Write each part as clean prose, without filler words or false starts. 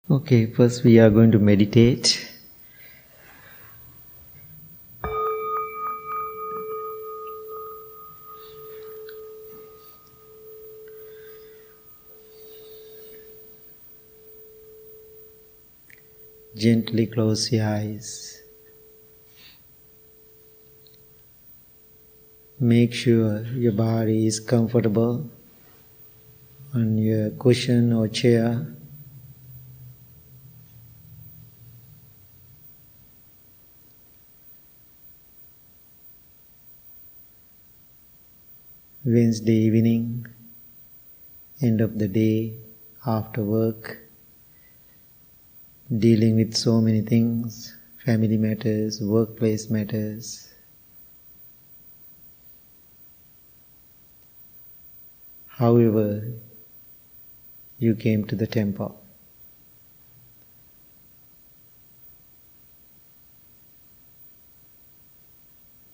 Okay, first we are going to meditate. Gently close your eyes. Make sure your body is comfortable on your cushion or chair. Wednesday evening, end of the day, after work, dealing with so many things, family matters, workplace matters. However, you came to the temple.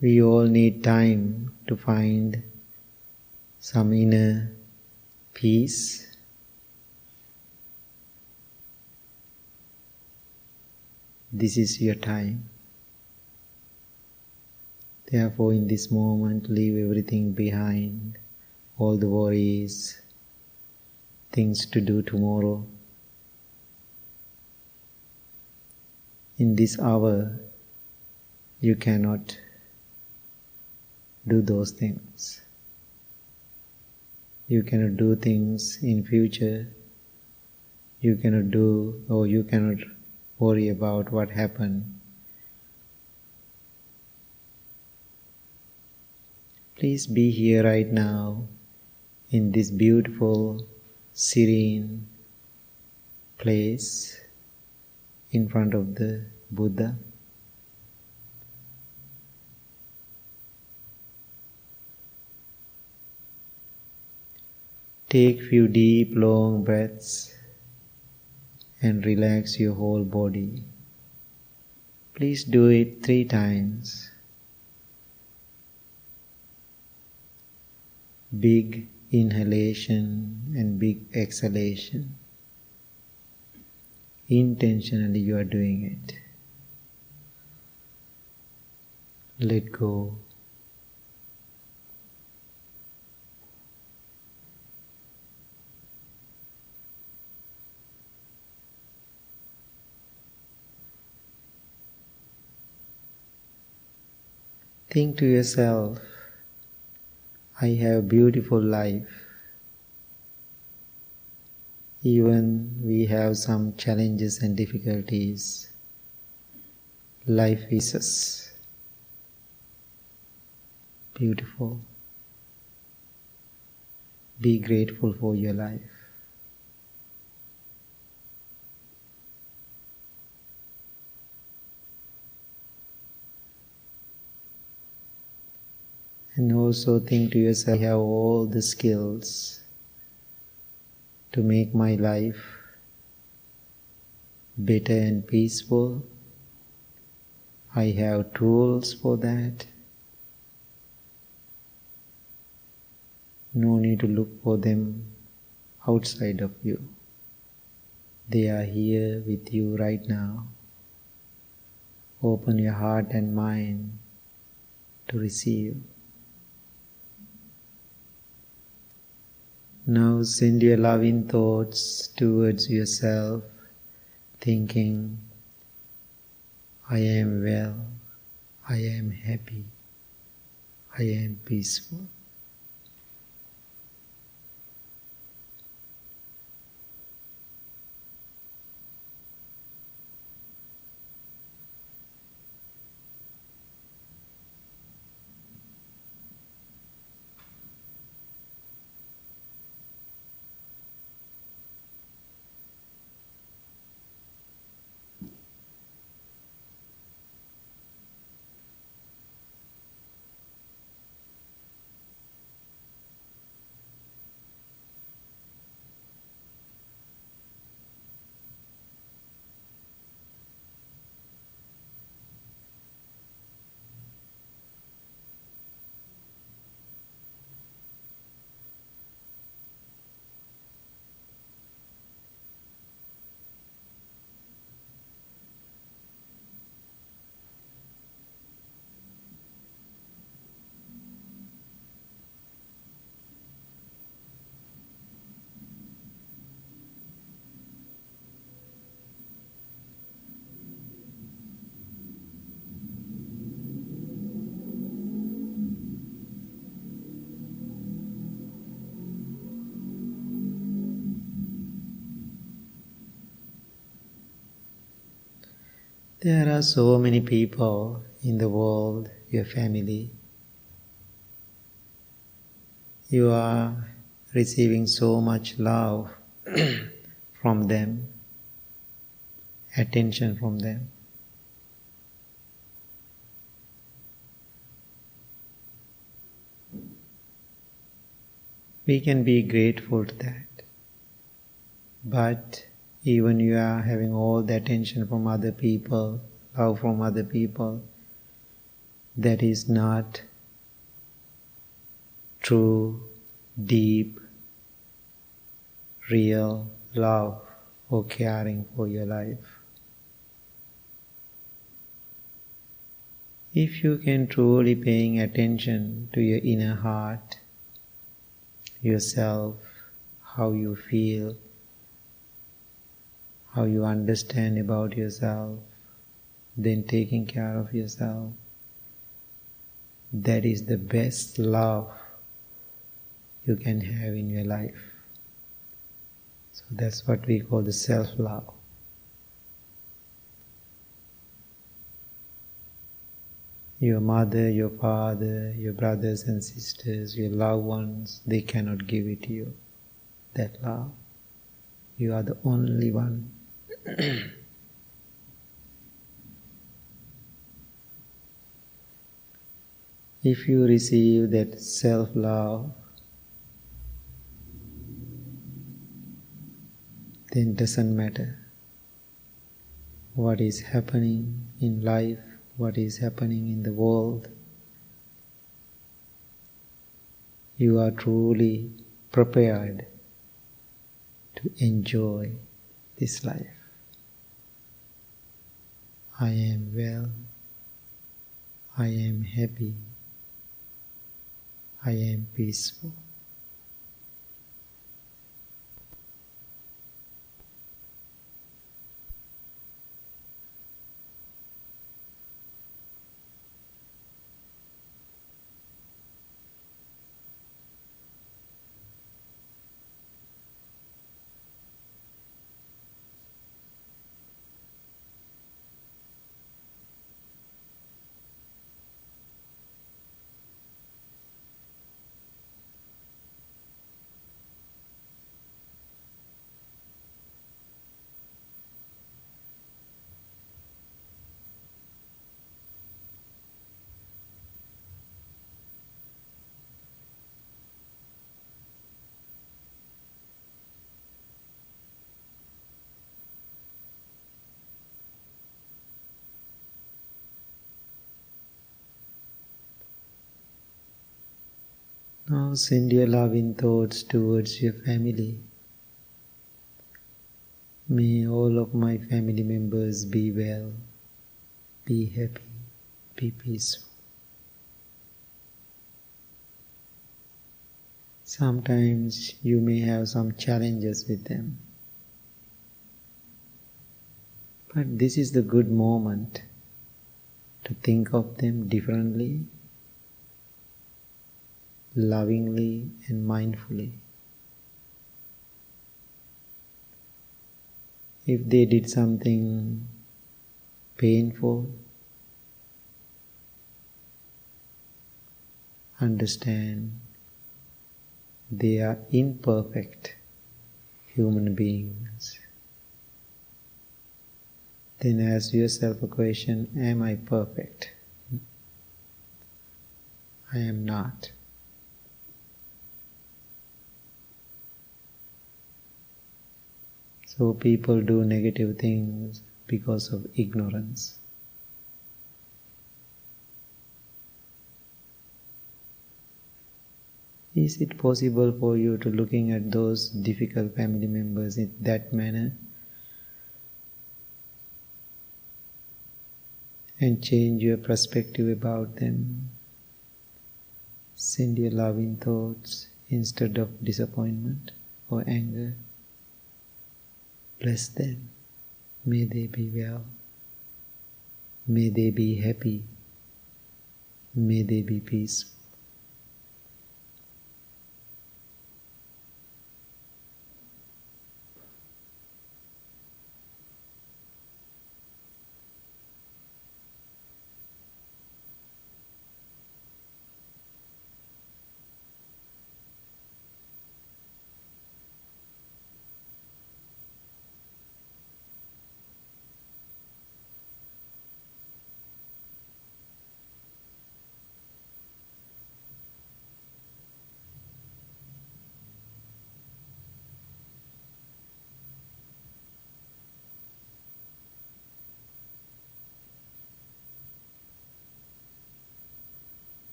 We all need time to find some inner peace. This is your time. Therefore, in this moment, leave everything behind, all the worries, things to do tomorrow. In this hour, you cannot do those things. You cannot do things in future. You cannot do or you cannot worry about what happened. Please be here right now in this beautiful, serene place in front of the Buddha. Take few deep, long breaths and relax your whole body. Please do it 3 times. Big inhalation and big exhalation. Intentionally you are doing it. Let go. Think to yourself, I have a beautiful life. Even we have some challenges and difficulties. Life is us. Beautiful. Be grateful for your life. And also think to yourself, I have all the skills to make my life better and peaceful. I have tools for that. No need to look for them outside of you. They are here with you right now. Open your heart and mind to receive. Now send your loving thoughts towards yourself, thinking, I am well, I am happy, I am peaceful. There are so many people in the world, your family. You are receiving so much love from them, attention from them. We can be grateful to that. But even you are having all the attention from other people, love from other people, that is not true, deep, real love or caring for your life. If you can truly paying attention to your inner heart, yourself, how you feel, how you understand about yourself, then taking care of yourself, that is the best love you can have in your life. So that's what we call the self-love. Your mother, your father, your brothers and sisters, your loved ones, they cannot give it to you, that love. You are the only one. If you receive that self-love, then it doesn't matter what is happening in life, what is happening in the world. You are truly prepared to enjoy this life. I am well, I am happy, I am peaceful. Now send your loving thoughts towards your family. May all of my family members be well, be happy, be peaceful. Sometimes you may have some challenges with them. But this is the good moment to think of them differently, lovingly and mindfully. If they did something painful, understand they are imperfect human beings. Then ask yourself a question, am I perfect? I am not. So people do negative things because of ignorance. Is it possible for you to looking at those difficult family members in that manner and change your perspective about them? Send your loving thoughts instead of disappointment or anger. Bless them. May they be well. May they be happy. May they be peaceful.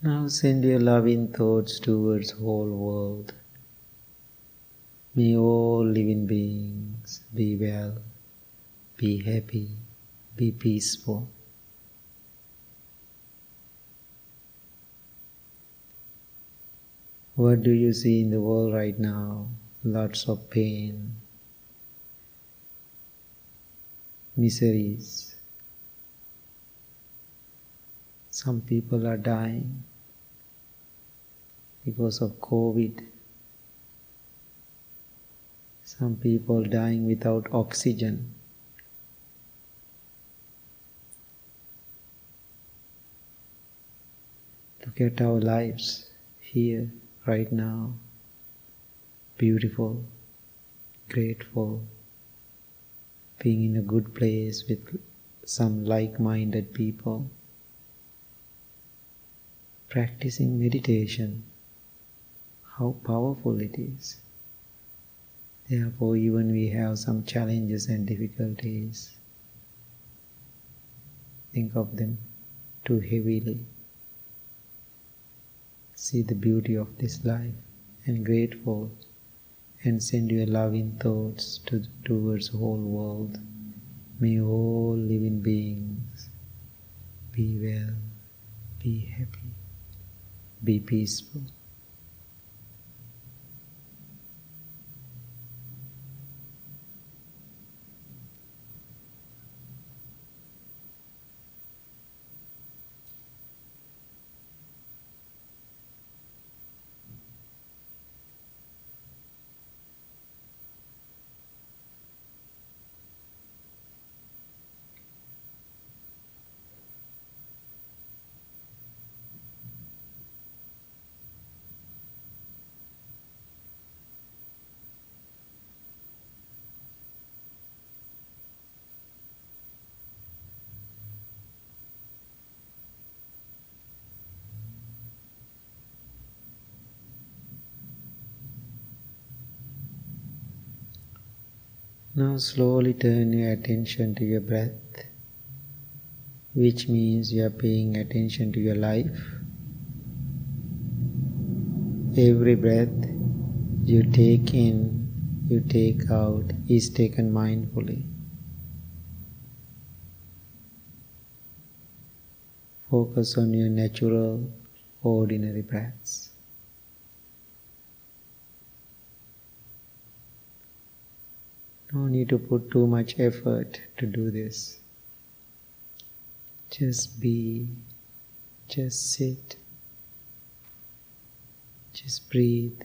Now send your loving thoughts towards whole world. May all living beings be well, be happy, be peaceful. What do you see in the world right now? Lots of pain, miseries. Some people are dying because of COVID. Some people dying without oxygen. Look at our lives here, right now. Beautiful, grateful, being in a good place with some like-minded people. Practicing meditation, how powerful it is. Therefore, even we have some challenges and difficulties, think of them too heavily. See the beauty of this life and grateful, and send your loving thoughts towards the whole world. May all living beings be well, be happy, be peaceful. Now slowly turn your attention to your breath, which means you are paying attention to your life. Every breath you take in, you take out, is taken mindfully. Focus on your natural, ordinary breaths. No need to put too much effort to do this. Just be, just sit, just breathe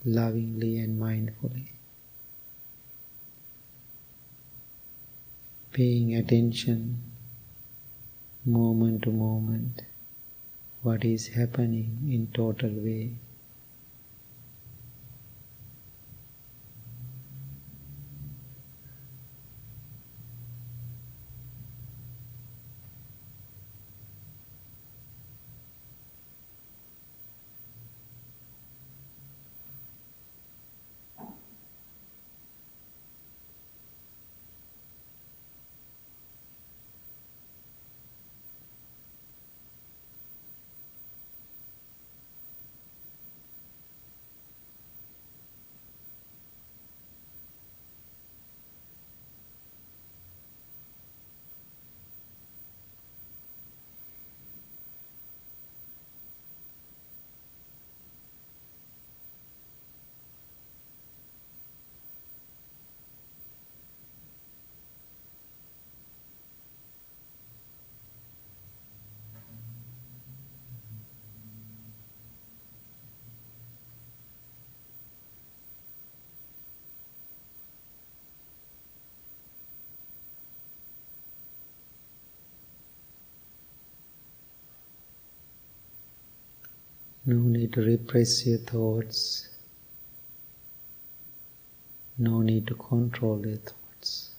lovingly and mindfully. Paying attention moment to moment, what is happening in total way. No need to repress your thoughts. No need to control your thoughts.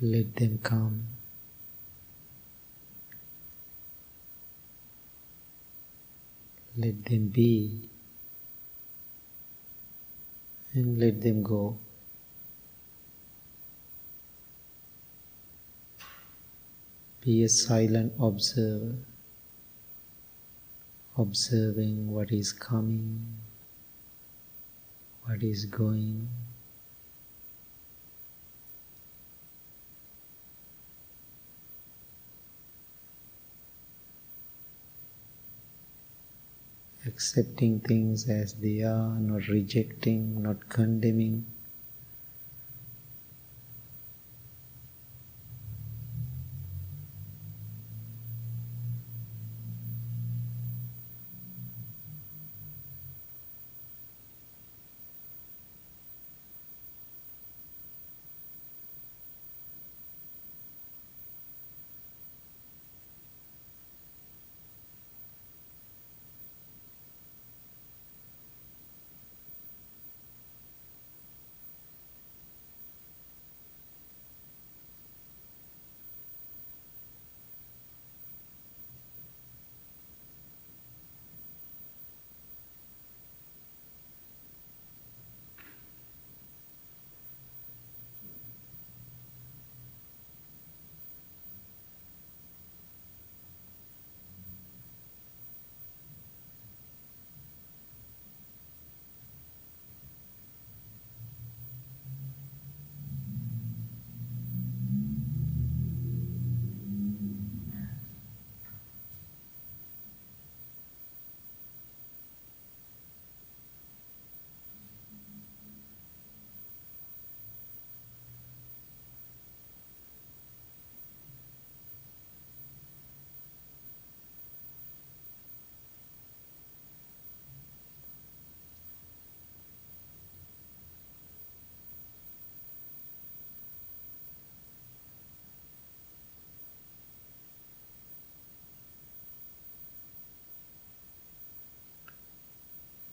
Let them come. Let them be. And let them go. Be a silent observer, observing what is coming, what is going. Accepting things as they are, not rejecting, not condemning.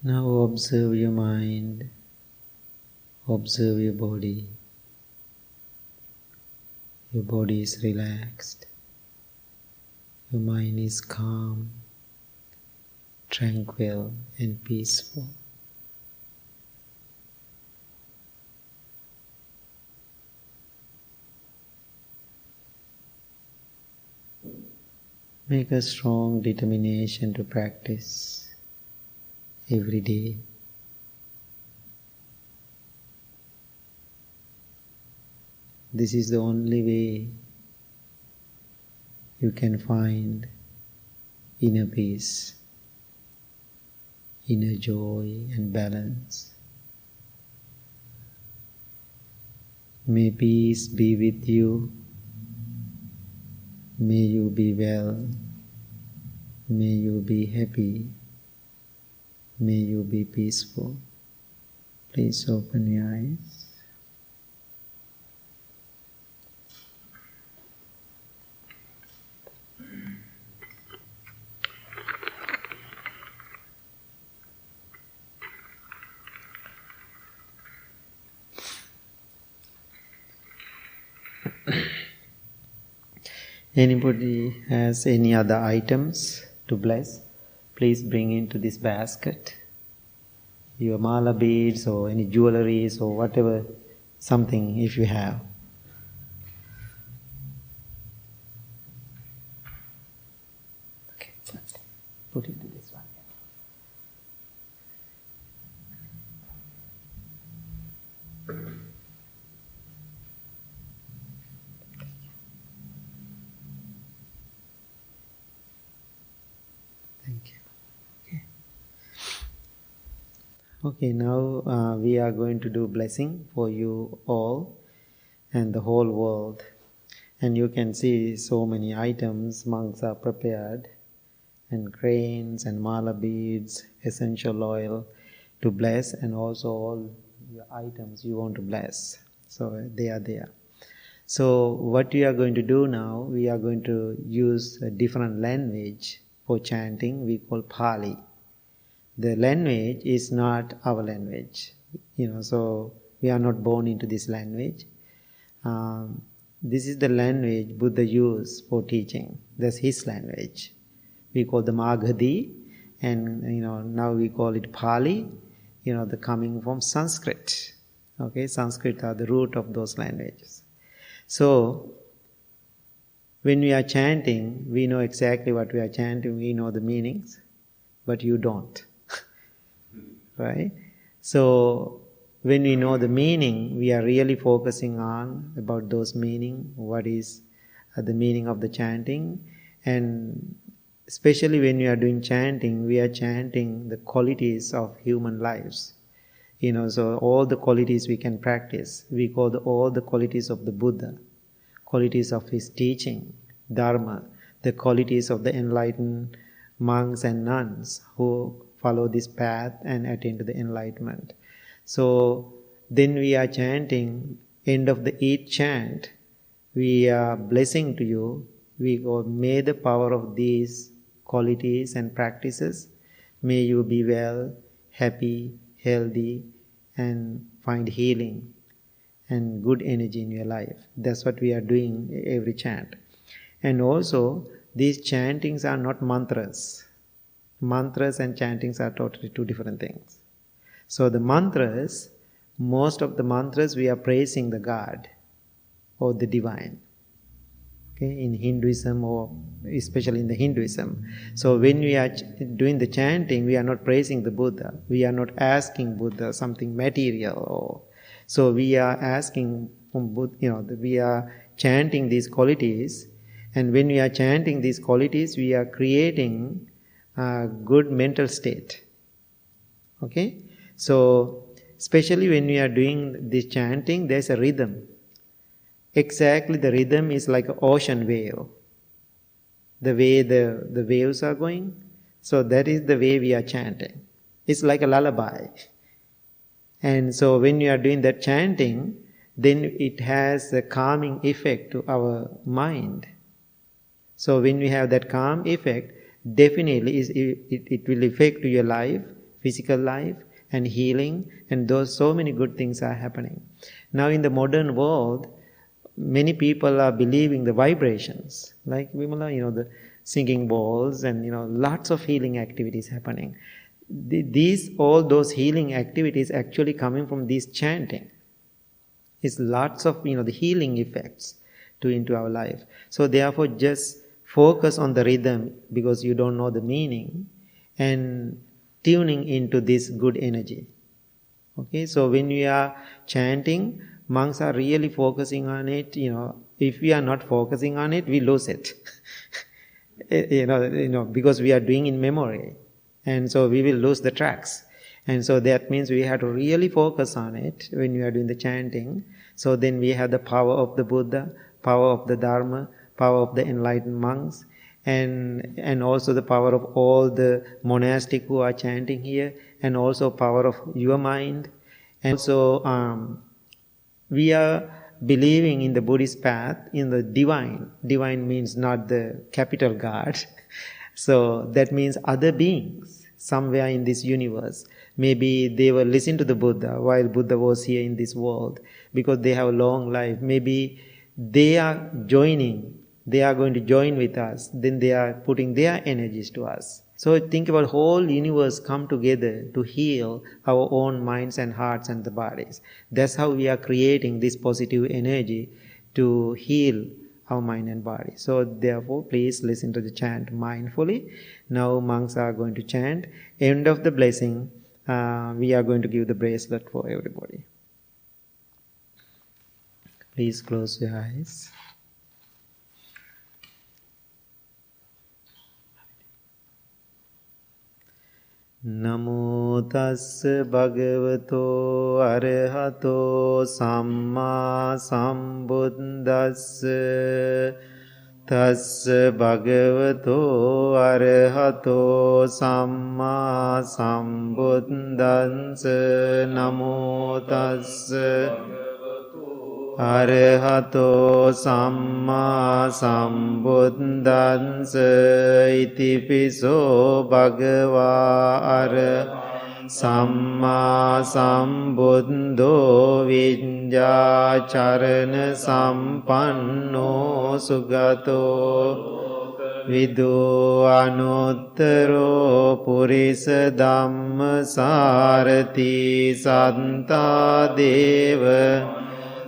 Now observe your mind, observe your body. Your body is relaxed, your mind is calm, tranquil and peaceful. Make a strong determination to practice every day. This is the only way you can find inner peace, inner joy and balance. May peace be with you. May you be well. May you be happy. May you be peaceful. Please open your eyes. Anybody has any other items to bless? Please bring into this basket. Your mala beads or any jewelries or whatever, something if you have. Okay, put into this one. Thank you. Okay, now we are going to do blessing for you all and the whole world. And you can see so many items monks are prepared, and grains and mala beads, essential oil to bless, and also all your items you want to bless. So they are there. So what we are going to do now, we are going to use a different language for chanting. We call Pali. The language is not our language, so we are not born into this language. This is the language Buddha used for teaching. That's his language. We call them Magadhi, and now we call it Pali. The coming from Sanskrit. Okay, Sanskrit are the root of those languages. So when we are chanting, we know exactly what we are chanting, we know the meanings, but you don't. Right? So, when we know the meaning, we are really focusing on about those meaning, what is the meaning of the chanting, and especially when we are doing chanting, we are chanting the qualities of human lives. So all the qualities we can practice, we call all the qualities of the Buddha, qualities of his teaching, Dharma, the qualities of the enlightened monks and nuns who follow this path and attain to the enlightenment. So then we are chanting, end of each chant, we are blessing to you. We go, may the power of these qualities and practices, may you be well, happy, healthy, and find healing and good energy in your life. That's what we are doing every chant. And also, these chantings are not mantras. Mantras and chantings are totally two different things. So the mantras, most of the mantras we are praising the God or the divine. Okay, in Hinduism, or especially in the Hinduism. So when we are doing the chanting, we are not praising the Buddha. We are not asking Buddha something material. So we are asking from Buddha, we are chanting these qualities. And when we are chanting these qualities, we are creating a good mental state. Okay? So especially when we are doing this chanting, there's a rhythm. Exactly, the rhythm is like an ocean wave. The way the waves are going, so that is the way we are chanting. It's like a lullaby. And so when you are doing that chanting, then it has a calming effect to our mind. So when we have that calm effect, definitely it will affect to your life, physical life, and healing, and those so many good things are happening. Now in the modern world, many people are believing the vibrations, like Vimala, the singing bowls and, lots of healing activities happening. All those healing activities actually coming from this chanting. It's lots of, the healing effects into our life. So therefore just focus on the rhythm because you don't know the meaning and tuning into this good energy. Okay, so when we are chanting, monks are really focusing on it. If we are not focusing on it, we lose it. Because we are doing in memory, and so we will lose the tracks. And so that means we have to really focus on it when we are doing the chanting. So then we have the power of the Buddha, power of the Dharma, power of the enlightened monks, and also the power of all the monastic who are chanting here, and also power of your mind. And so we are believing in the Buddhist path, in the divine. Divine means not the capital God. So that means other beings somewhere in this universe. Maybe they were listening to the Buddha while Buddha was here in this world because they have a long life. Maybe they are going to join with us. Then they are putting their energies to us. So think about whole universe come together to heal our own minds and hearts and the bodies. That's how we are creating this positive energy to heal our mind and body. So therefore, please listen to the chant mindfully. Now monks are going to chant. End of the blessing, we are going to give the bracelet for everybody. Please close your eyes. Namo tassa bhagavato arahato samma sambuddhassa. Tassa bhagavato arahato samma sambuddhassa. Namo tassa arahato samma sambuddhassa. Itipiso bhagava ara samma sambuddho viññācarana sampanno sugato vidu anuttaro purisa dhamma sarati santa deva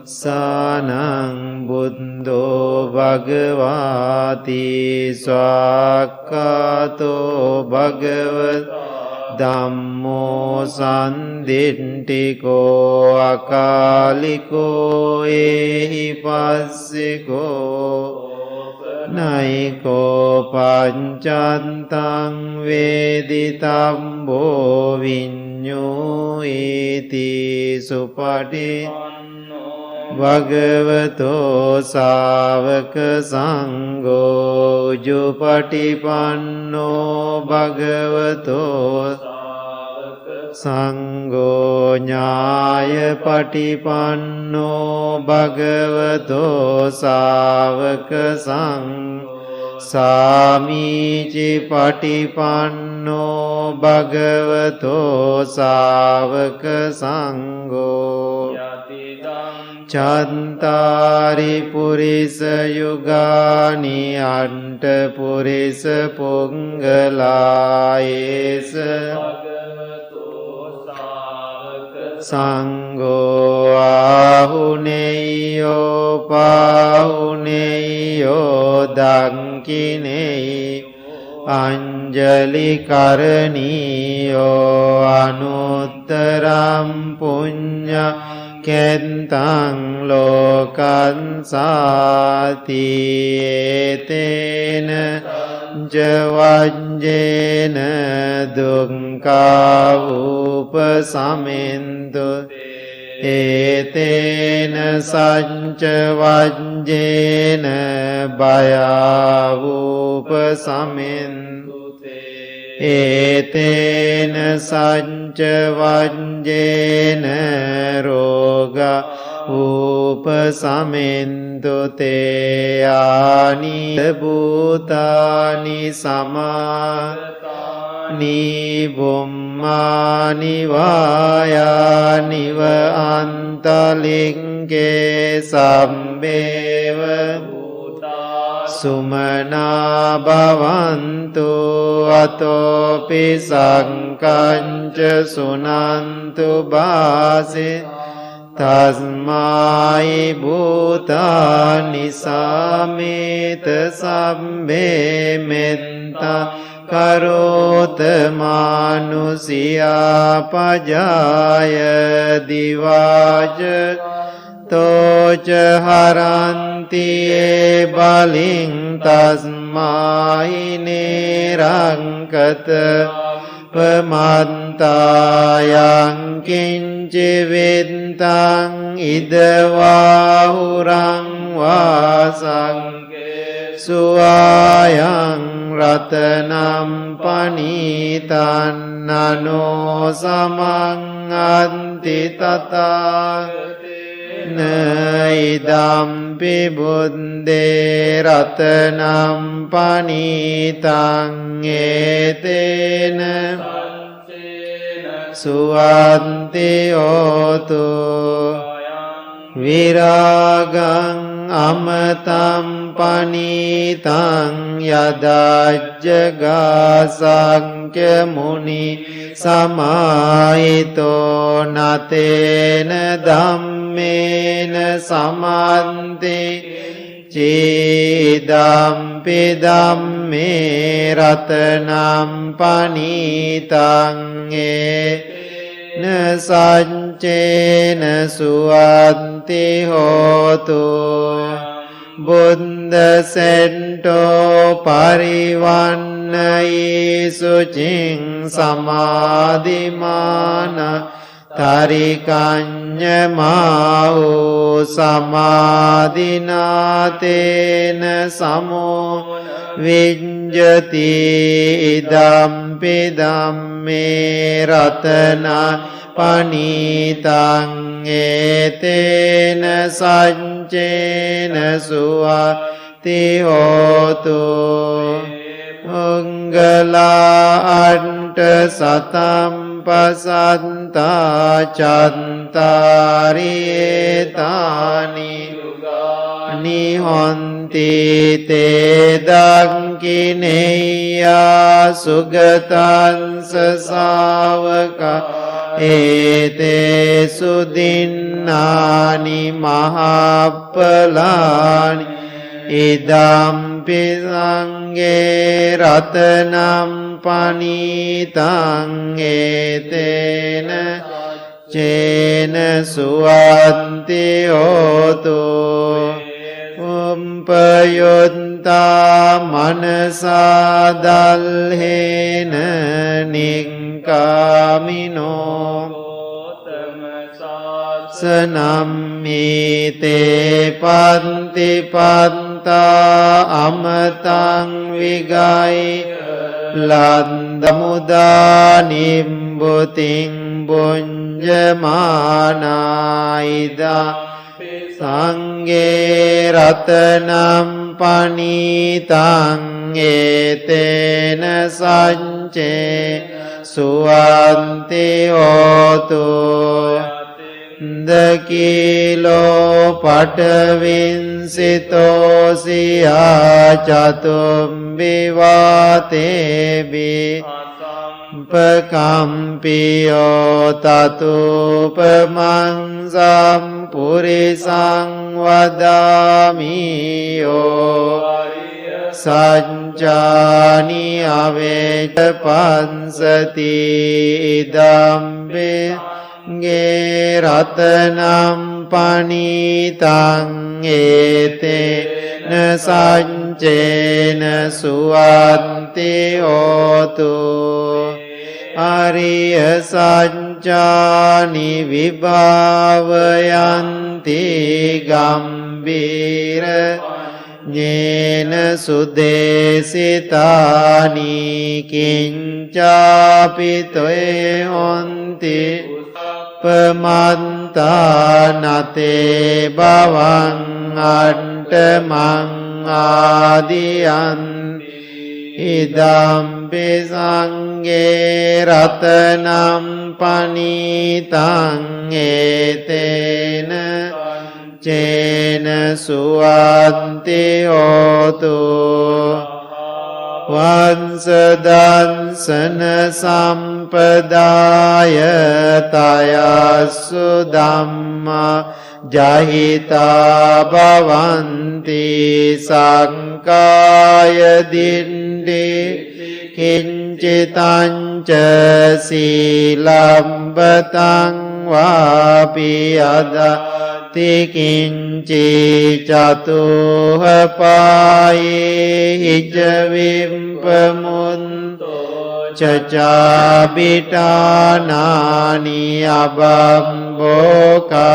Sanang Buddho Bhagavati Swakkato Bhagavat Dhammo Sandintiko Akaliko Ehi Passiko Naiko Pancantang Veditambo Vinyo Iti Supati Bhagavato Savaka Sangho Jupatipanno Bhagavato Sangho Nyaya Patipanno Bhagavato Savaka Sangho Samici Patipanno Bhagavato Savaka Sangho Chantari Purisa Yugani Anta Purisa Pungalayesa Sangho Ahuneyo Pahuneyo Dankine Anjali Karaniyo Anuttaram Punya Kentang Lokan Sati Etena Javanjena Dunka Upasamintu Etena Sancavanjena Baya Upasamintu Etena Sancavanjena Roga Upasamintu Te Ani Bhutani Samani Bummani Vayani Va Antalinge Sambeva Sumana Bhavantu Atopi Sankanca Sunantu Bhasi Tasmai Bhutani Samita Sabbe Metta Karota Manusia Pajaya Divaja Toca haranti baling tasmai nirangkata pemantayang kinci bintang idawahurang wasang suayang ratanam panitan nano samang anti tata Naidampi buddhe ratanam panitang etena suanti otu viragang amatam panitang yadajjaga sankhya muni samaito natena dhammena samanti Cidampi dhamme ratanam panitang na sancena suanti hotu Buddha sento parivannayi sucing samadhimana tarikanya mau samadhinatena samo vinjati idampi dhamme ratana panitang etena sancena suati hotu Unggala anta satam pasanta cantari etani nihonti te dangkineya sugatan sasavaka एतेषु दिन्नानि महाप्पलानि इदम्पि संगे रत्नं पनीतं एतेन chain सुवन्ति होतु उपयुक्ता मनसा दल्हेन निक्कामिनो सनम्मीते पन्ति पन्ता अमतं विगाय लन्दमुदा निम्बुतिं भुञ्जमानायिदा संगे रत्नं पनीतं एतेन संचे सुवन्ति होतु दकीलो पटविंसितोऽसिया चतुम्बिवातेऽपि पकम्पियो ततुपमंसं पुरिसं वदामि यो सञ्चानि अवेच पंसति इदम्बे गे रत्नं पनीतं एतेन संचेन सुवन्ति होतु आर्य सञ्चानि विभावयन्ति गम्भीर येन सुदेशितानि किञ्चापि त्वयन्ति पमन्ता नते भवं अण्टमं आदियन् इदम्पि संगे रत्नं पनीतं एतेन चेन सुवन्ति होतु वंशदंसन सम्पदाय तयासु धम्मा जहिता भवन्ति संकाय दिण्डे किञ्चितं च शीलम्बतं वापि अदति किञ्चित् चतुःपाये हिजविम्पमुन्तो चचाबिटानानि अबम्बोका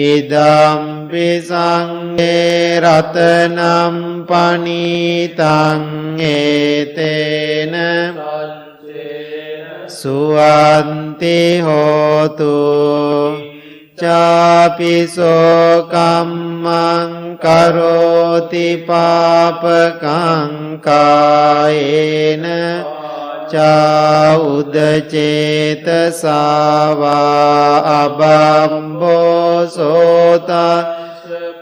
इदम्पि संगे रत्नं पनीतं एतेन सुवन्ति होतु चापि शोकं करोति पापकं कायेन चा उदचेतसा वा अबम्बोसोता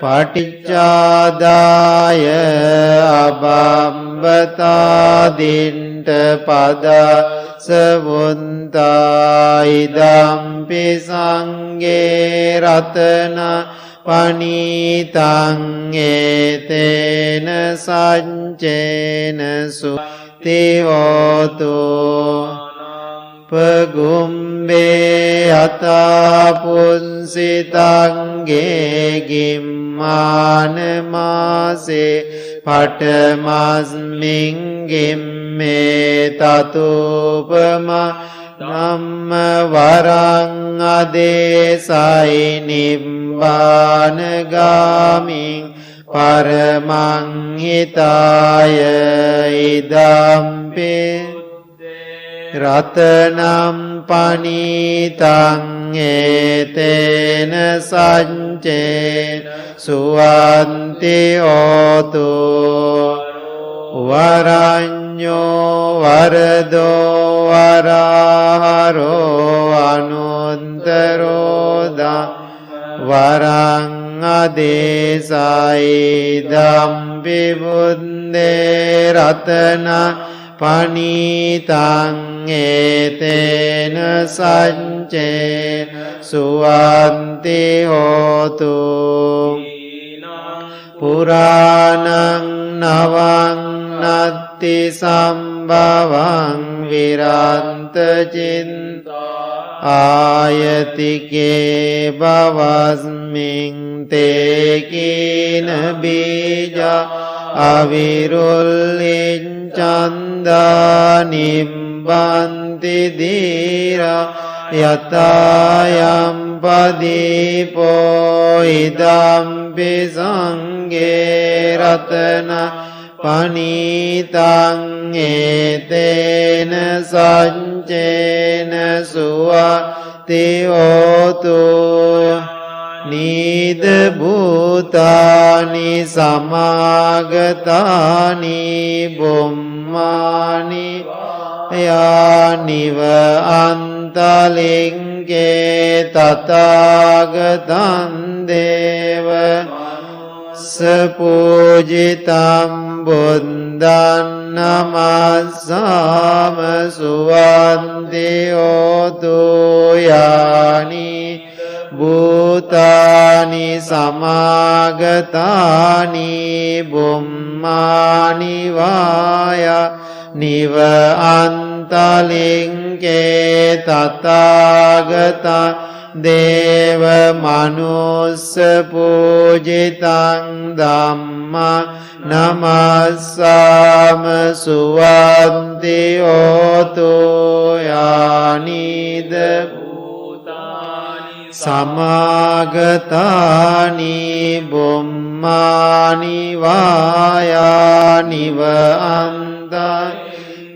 पटिच्चादाय अबम्बतादिण्ट पदा सवुन्ता इदम्पि संगे रत्न पनीतं एतेन संचेन सुवन्ति होतु पगुम्बे अता पुंसितंगे गिम्मानमासे पटमस्मिन् गिम्मे ततुपमा नम्म वरं अदेसाय निब्बानगामि परमं हिताय इदम्पि रत्नं पनीतं एतेन संचेन सुवन्ति होतु वरण्यो वरदो वराहरो अनुत्तरोदा वरं अदेसाय इदम्पि बुद्धे रत्न පනීතං ඒතේන සංචේන සුවන්ති හෝතු පුරාණං නවං නත්ති සම්භවං විරන්ත චින්තා ආයතිකේ බවස්මින් තේකින බීජා අවිරුල්ලින් චන්දා නිම්බන්ති දීරා යතායම් පදීපෝ ඉදම්පි සංඝේ රතන පනීතං ඒතේන සංචේන සුවති හෝතු නීද භූතානි සමාගතානි බුම්මානි යානිව අන්තලිංගේ තථාගතං දේව සපූජිතං බුද්ධං නමස්සාම සුවන්ති හෝතු යානි භූතානි සමාගතානි බුම්මානි වාය නිව අන්තලිංගේ තථාගතං දේව මනුස්ස පූජිතං ධම්මා නමස්සාම සුවන්ති හෝතු යානිද සමාගතානි බුම්මානි වායානිව අන්තං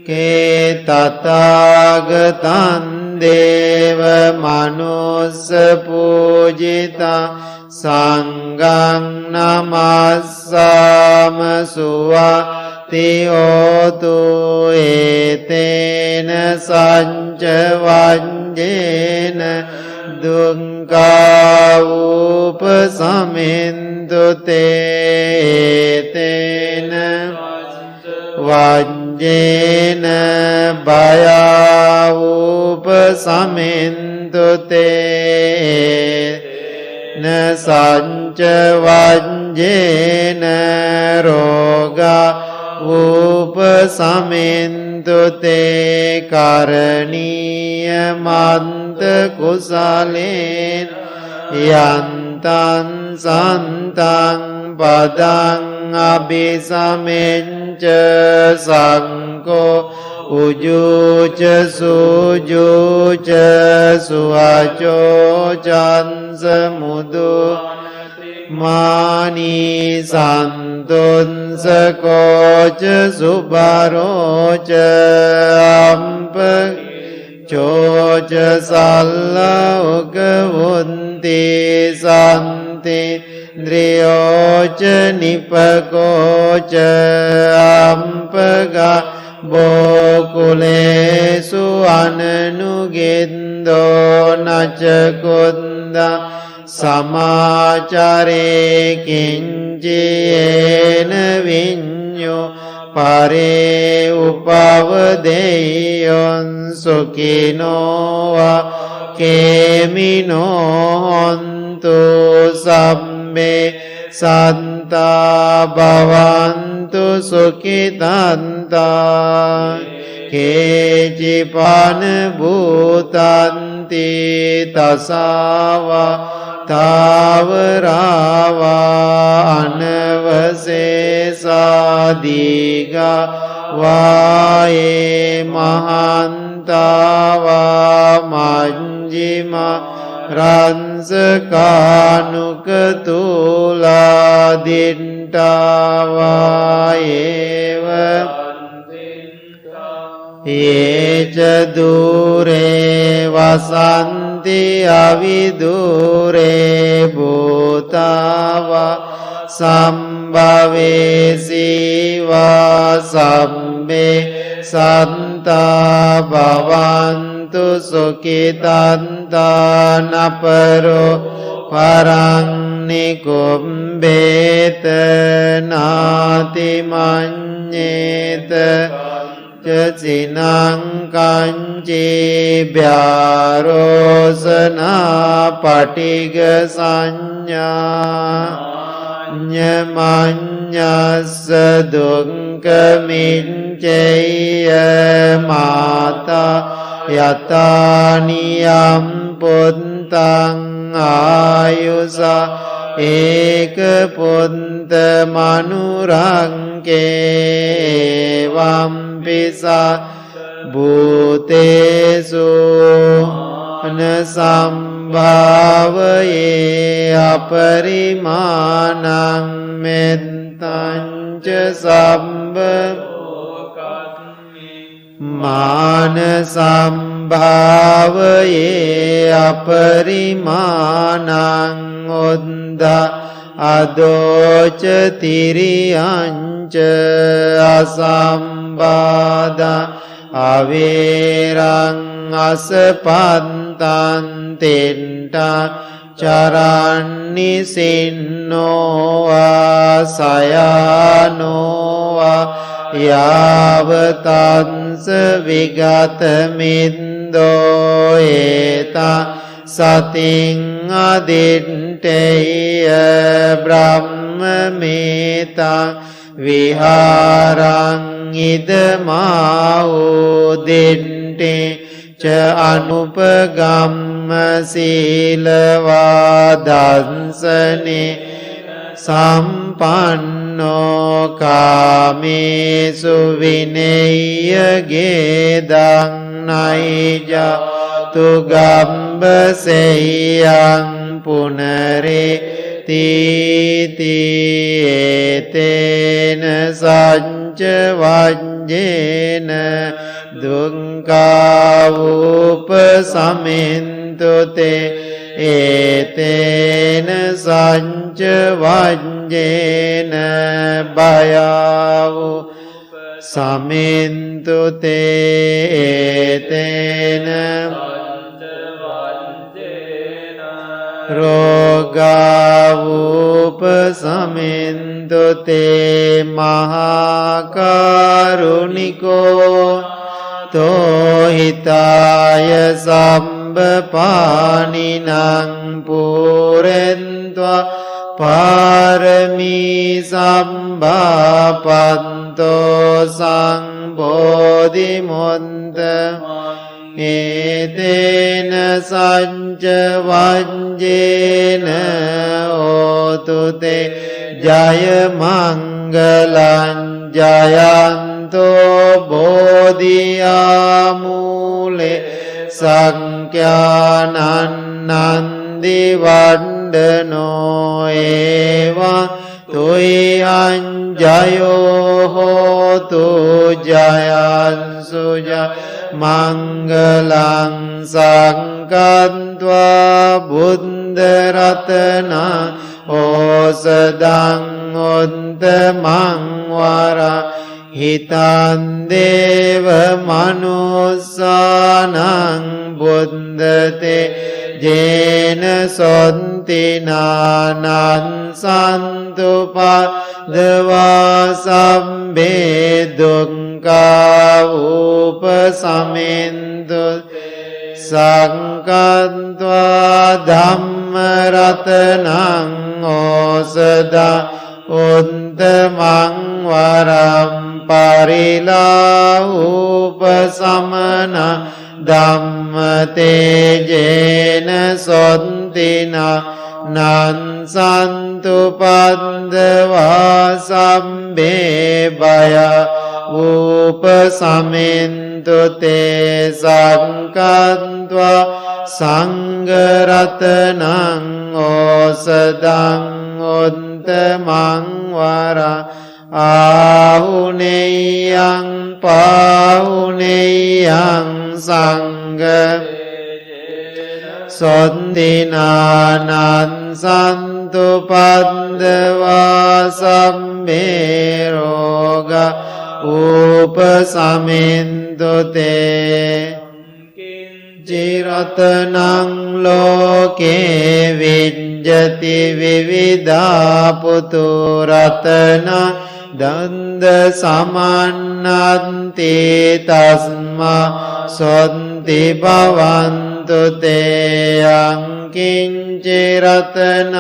කේ තථාගතං දේව මනුස්ස පූජිතං සංඝං නමස්සාම සුවති හෝතු ඒතේන සංච වංජේන දුංඛා උපසමින්තු තේතේන වංජේන භයා උපසමින්තු තේන සංච වංජේන රෝගා උපසමින්තු තේ කරණීය මන්ත කුසලේන යන්තං සන්තං පදං අபிසමෙන්ච සංකෝ උජුච සුජුච සුවචෝ චන්ස මුදු මානී සන්තුන්ස කෝච සුබරෝච අම්ප චෝච සල්ල උගවුන්ති සන්ති ද්‍රියෝච නිපකෝච අම්පග බෝකුලේසු අනනුගෙන්දෝ නචකුන්ද සමාචරේ කිංචේන විඤ්ඤෝ පරේ උපවදේයොන් සුඛිනෝවා කේමිනෝ හොන්තු සම්මේ සන්තා භවන්තු සුඛිතන්තා කේචිපාන භූතන්ති තසාවා තාවරාවා අනවසේසාදීගා වායේ මහන්තාවා මංජිමා රංසකානුකතුලාදින්ටාවා ඒව ඒච දුරේ වසන්ති අවිදුරේ භූතාවා සම්භවේසීවා සම්මේ සන්තා භවන්තු සුඛිතන්තා නපරෝ පරං නිකුම්බේත නාති මඤ්ඤේත Sinan kanci biarosana patiga sanya Nyamanyasa dunka mincaya mata Yataniyam puntang ayusa Eka punta manurangke Vampisa Bhutesu Nasambhavaye aparimanang Mettanca sambha Manasambhavaye aparimanang Uddha adoca tiriyanca asambhada averang asapantan tinta caranni sinno asayano yavatansa vigatamindo eta sating adinteya brahmamita viharang idamau dinte ca anupagamma silavadansane sampanno kamesu vinaya gedang naija tugamba seyang punare titi etena sanca vajjena dungka upasamintu te etena sanca vajjena bayavu samintu te etena rogavupasamintu te mahakaruniko tohitaya sambhapaninang purentva parami sambhapanto sangbodhimonta etena sanca vajjena otu te jaya mangalan jayanto bodhiyamule sankyanan nandi vandano eva tuyan jayo hotu jayan suja mangalang sangkantva buddha ratana osadang uttamang vara hitan deva manusanang buddhate jena sonti nanan santu padava sabbe dukkha upasamintu sankantva dhamma ratanang osada uttamang varam parila upasamana dhamma tejena sontina nan santu padava sabbe baya upasamintu te sankantva sangaratanang osadang uttamang vara ahuneyang pahuneyang sangha sondinanan santu padava sabbe roga upasamintu te Jiratanang loke vidyati vividha putu ratana දන්ද සමන්නන්ති තස්මා සොන්ති භවන්තු තේ අංකින්චි රතන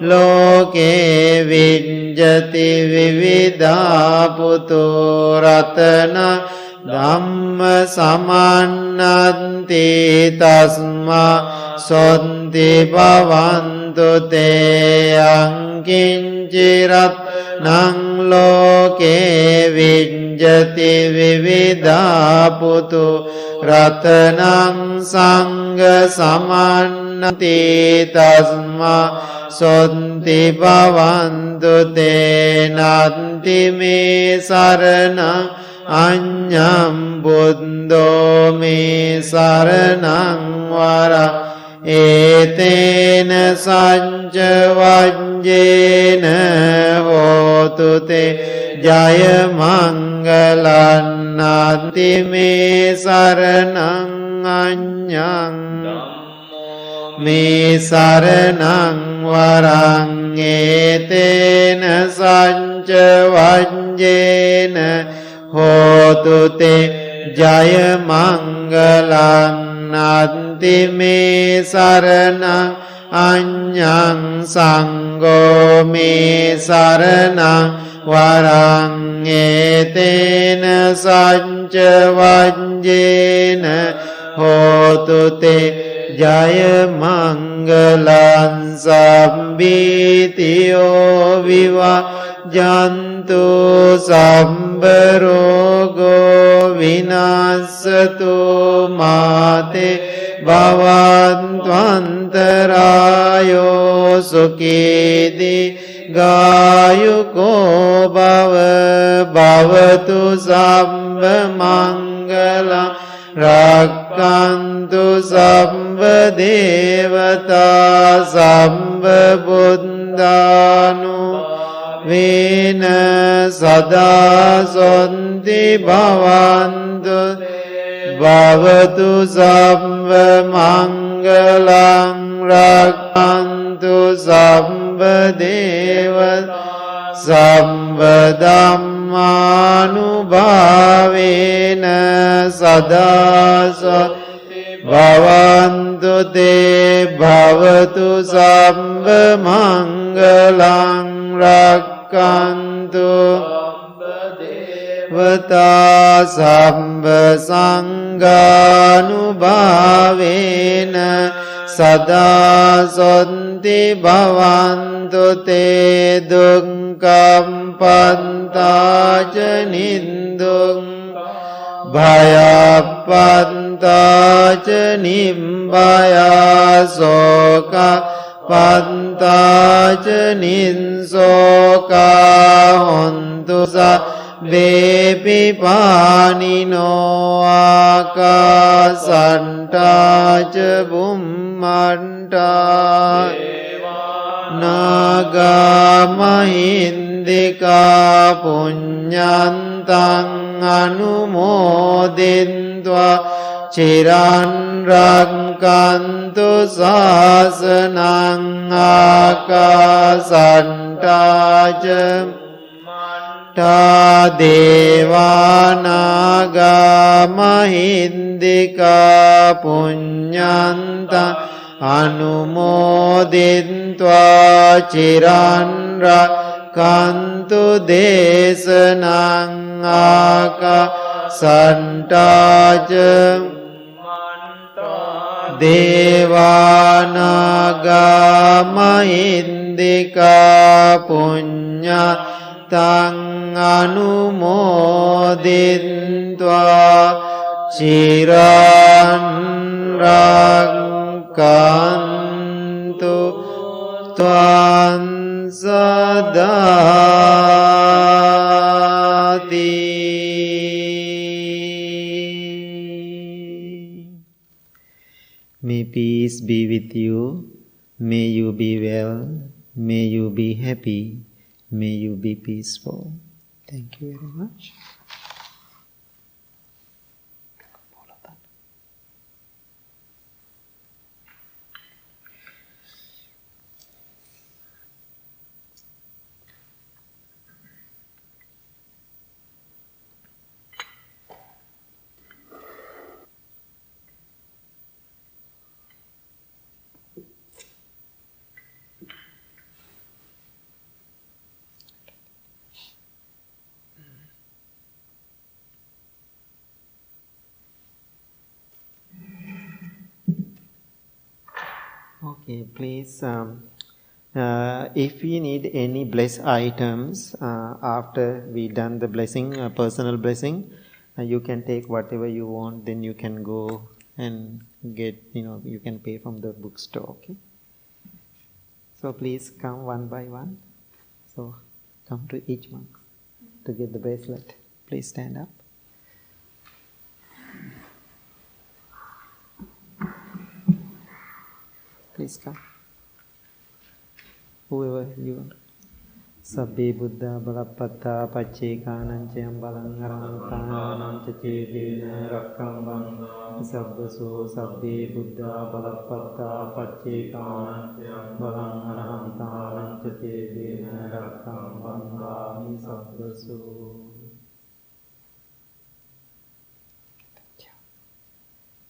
ලෝකේ විඤ්ජති විවිධා පුතු රතන ධම්ම සමන්නන්ති තස්මා සොන්ති භවන්තු තේ අංකින්චි රතනං ලෝකේ විඤ්ජති විවිධා පුතු රතනං සංඝ සමන්නන්ති තස්මා සොන්ති භවන්තු තේ නන්ති මේ සරණං අඤ්ඤං බුද්ධෝ මේ සරණං වරං ඒතේන සංච වජ්ජේන හෝතු තේ ජය මංගලං නන්ති මේ සරණං අඤ්ඤං මේ සරණං වරං ඒතේන සංච වජ්ජේන හෝතු තේ ජය මංගලං නන්ති මේ සරණං අඤ්ඤං සංඝෝ මේ සරණං වරං ඒතේන සංච වජ්ජේන හෝතු තේ ජය මංගලං සම්බීතියෝ විවජ්ජන්තු සම්බ රෝගෝ විනාශතු මාතේ භවන්ත්වන්තරායෝ සුඛීදී ගායුකෝ භව භවතු සම්බ මංගලං රක්ඛන්තු සම්බ දේවතා සම්බ බුද්ධානු වේන සදා සොන්ති භවන්තු භවතු සම්බ මංගලං රක්ඛන්තු සම්බ දේවතා සම්බ ධම්මානුභාවේන සදා භවන්තු තේ භවතු සම්බ මංගලං රක්ඛන්තු දේවතා සම්බ සංඝානුභාවේන සදා සොන්ති භවන්තු තේ දුක්ඛං පන්තාච නින්දුං භයප්පන්තාච නිම්බයා සෝක පන්තාච නින්සෝකා හොන්තු සබ්බේපි පානිනෝ ආකාසට්ටාච බුම්මට්ටා නාගමහින්దికා පුඤ්ඤන්තං අනුමෝදින්त्वा චිරන් රක්ඛන්තු ශාසනං ආකාසට්ටාච තා දේවානාගමහින්దికා පුඤ්ඤන්තං අනුමෝදින්त्वा චිරන් රක්ඛන්තු දේශනං ආකාසට්ටාච දේවානාගමහින්దికා පුඤ්ඤන්තං අනුමෝදින්त्वा චිරන් රක්ඛන්තු ත්වං සදාති. May peace be with you. May you be well. May you be happy. May you be peaceful. Thank you very much. Okay, please. If you need any bless items after we done the blessing, personal blessing, you can take whatever you want. Then you can go and get. You can pay from the bookstore. Okay. So please come one by one. So come to each monk to get the bracelet. Please stand up. Please come. Whoever you want. Sabbe Buddha Balappata Paccekañcayam Balang Arantanam Cedena Rakkam Sabbaso Sabbe Buddha Balappata Paccekañcayam Balang Arantanam Cedena Rakkam Bandhami Sabbaso.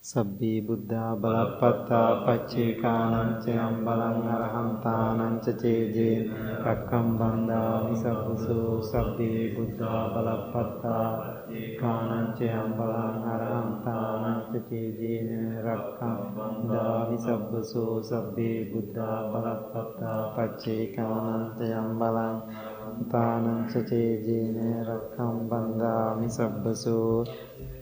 Sabbi Buddha Balappata Paccekañcayam Balang Arahantanam Cedena Rakkam Bandhami Sabbaso. Sabbi Buddha Balappata Paccekañcayam Balang Arahantanam Cedena Rakkam Bandhami Sabbaso. Sabbi Buddha Balappata Paccekañcayam Balang Arahantanam Cedena Rakkam Bandhami Sabbaso.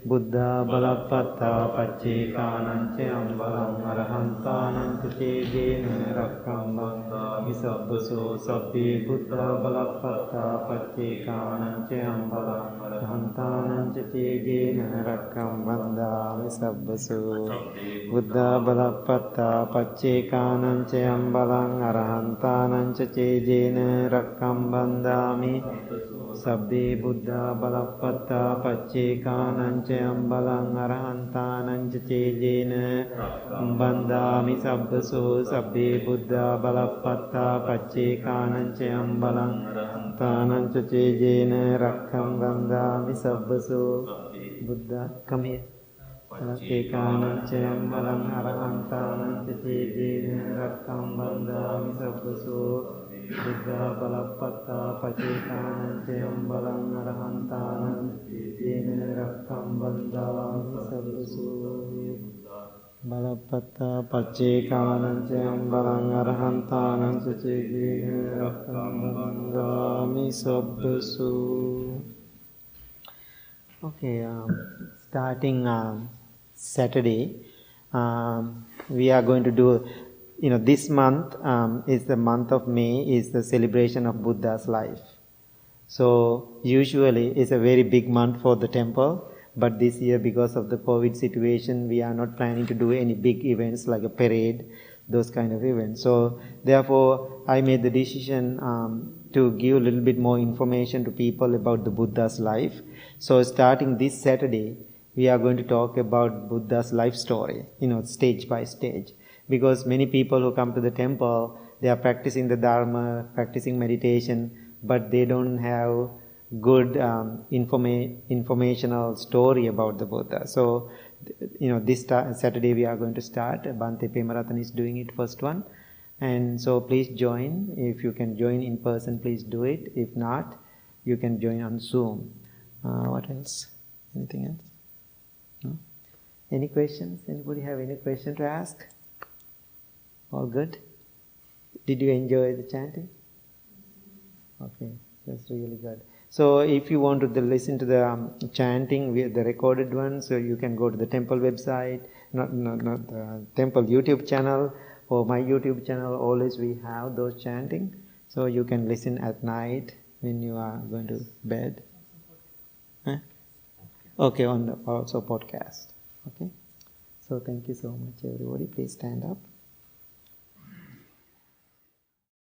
Buddha Balappata Paccekañcayam Balang Arahantanam Cedena Rakkam Bandhami Sabbaso. Sabbe Buddha Balappata Paccekañcayam Balang Arahantanam Cedena Rakkam Bandhami Sabbaso. Buddha Balappata Paccekañcayam Balang Arahantanam Cedena Rakkam Bandhami Sabbe Buddha Balappata Paccekañcayam Balang Arahantanam Cedena Bandhami Sabbaso. Sabbe Buddha Balappata Paccekañcayam Balang Arahantanam Cedena Rakkam Bandhami Sabbaso. Buddha, come here. Paccekañcayam Balang Arahantanam Cedena Rakkam Bandhami Sabbaso. Buddha Balappata Paccekañcayam Balang Arahantanam Cedena Rakkam Bandhami Sabbaso. Balappata Paccekañcayam Balang Arahantanam Cedena Rakkam Bandhami Sabbaso. Okay, starting Saturday, we are going to do. This month is the month of May, is the celebration of Buddha's life. So usually it's a very big month for the temple, but this year because of the COVID situation, we are not planning to do any big events like a parade, those kind of events. So therefore, I made the decision to give a little bit more information to people about the Buddha's life. So starting this Saturday, we are going to talk about Buddha's life story, stage by stage. Because many people who come to the temple, they are practicing the Dharma, practicing meditation, but they don't have good informational story about the Buddha. So, this Saturday we are going to start. Bhante Pemaratan is doing it, first one. And so please join. If you can join in person, please do it. If not, you can join on Zoom. What else? Anything else? No? Any questions? Anybody have any question to ask? All good? Did you enjoy the chanting? Okay, that's really good. So if you want to listen to the chanting, the recorded one, so you can go to the temple website, not the temple YouTube channel or my YouTube channel. Always we have those chanting, so you can listen at night when you are going to bed. Huh? Okay, on the also podcast. Okay. So thank you so much, everybody. Please stand up.